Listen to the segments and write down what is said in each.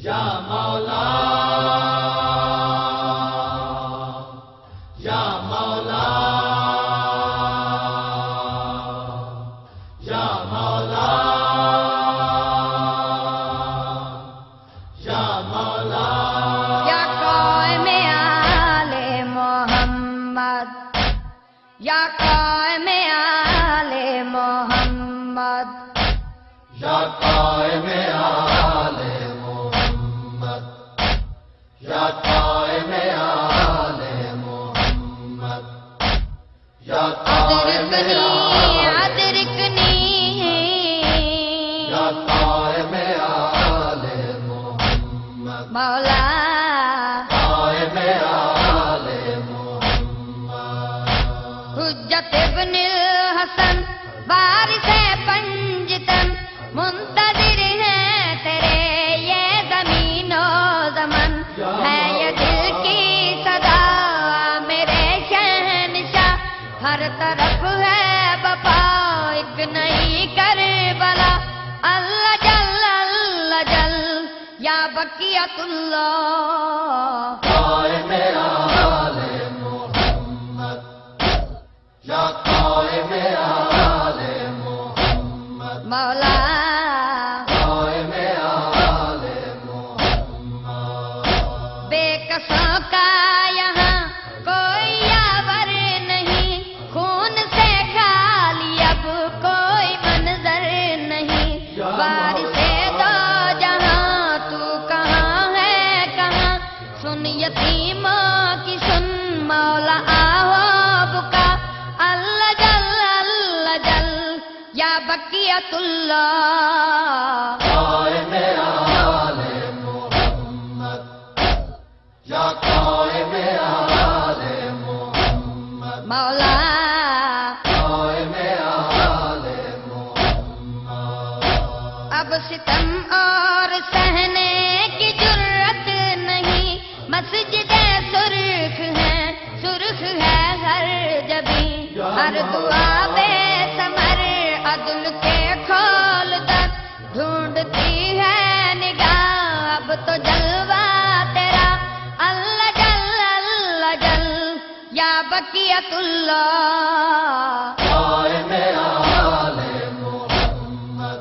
یا مولا یا مولا یا مولا یا مولا یا قائم آل محمد یا قائم آل محمد یا قائم آل محمد یا قائم آل محمد یا قائم ادرکنی یا قائم آل محمد مولا قائم آل محمد حجت ابن الحسن وارث پنجتن منتظر ہیں تیرے یہ زمین و زمن ہے یہ دل کی صدا میرے شہنشاہ ہر طرف ہے وفا ایک نہیں کربلا اللہ جل یا بقیت اللہ قائم آل محمد یا قائم آل محمد مولا قائم آل محمد بے کسوں کا یہاں کوئی یاور نہیں خون سے خالی اب کوئی منظر نہیں وارث دو جہاں تو کہاں ہے کہاں سن یتیموں کی سن مولا آہو بکا اللہ جل یا بقیت اللہ قائم آل محمد یا قائم آل محمد مولا قائم آل محمد اب ستم اور سہنے کی جرت نہیں مسجدیں سرخ ہے ہر جبیں ہر دعا بے ثمر عدل کے کھول در ڈھونڈتی ہے نگاہ اب تو جلوہ تیرا اللہ جل یا بقیت اللہ قائم آل محمد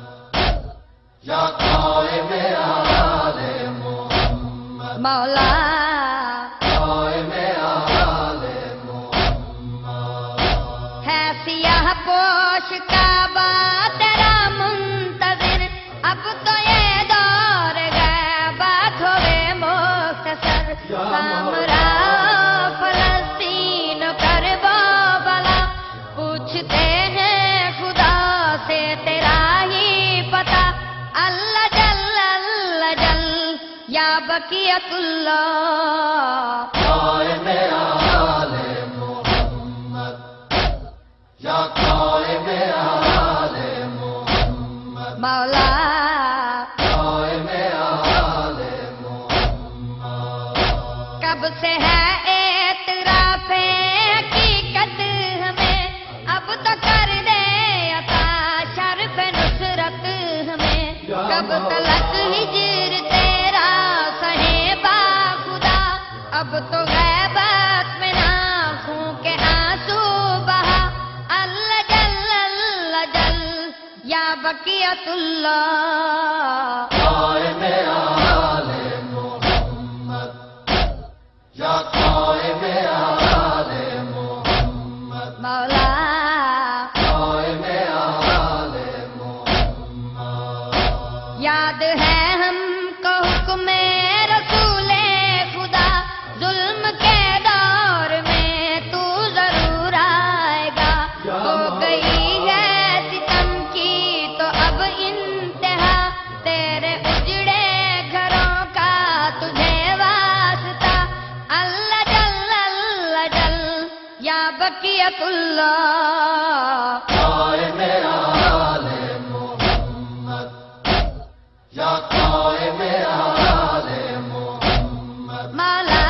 یا قائم آل محمد مولا قائم آل محمد ہے سیاہ پوش کعبہ تیرا منتظر اب تو یہ دور غیبت ہوئے مختصر سامرا فلسطین کربو بلا پوچھتے ہیں خدا سے تیرا ہی پتا اللہ جل یا بقیت اللہ قائم آل محمد یا قائم آل محمد مولا قائم آل محمد کب سے ہے اعتراف حقیقت ہمیں اب تو کر دے عطا شرف نصرت ہمیں کب تلک ہجر تیرا سہے با خدا اب تو غیبت میں آنکھوں کے آنسو بہا اللہ جل یا بقیت اللہ قائم آل محمد یا قائم آل محمد مولا قائم آل محمد یاد ہے ہم کو حکم رسول خدا ظلم کے دور میں تو ضرور آئے گا ہو گئی ہے ستم کی تو اب انتہا تیرے اجڑے گھروں کا تجھے واسطہ اللہ جل یا بقیت اللہ قائم آل محمد یا قائم آل محمد مولا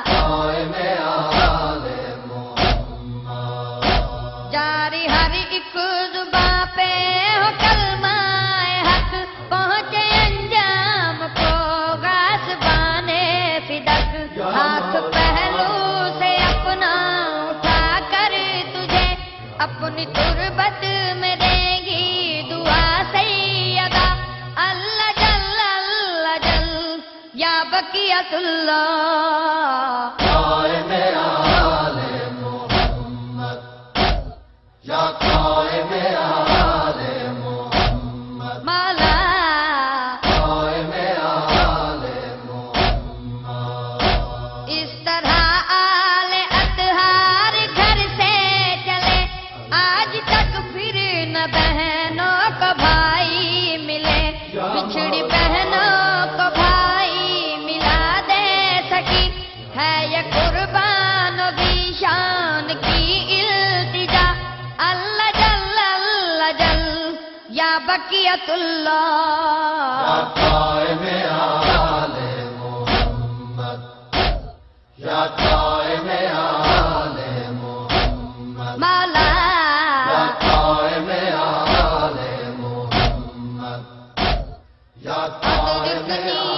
قائم آل محمد جاری ہر ایک زباں پہ ہو کلمہ حق پہنچے انجام کو اپنی تربت میں دے گی دعا سیدہ اللہ جل یا بقیت اللہ قائم آل محمد یا قائم آل محمد مولا قائم آل محمد اس طرح آل اطہار گھر سے چلے آج تک پھر نہ بہنوں کو بھائی ملے بچھڑی بہنوں کو بھائی ملا دے سکی ہے یہ قربان و بھی شان کی التجا اللہ جل یا بقیت یا اللہ قائم آل محمد یا قائم آل محمد مولا یا قائم آل محمد یا قائم ادرکنی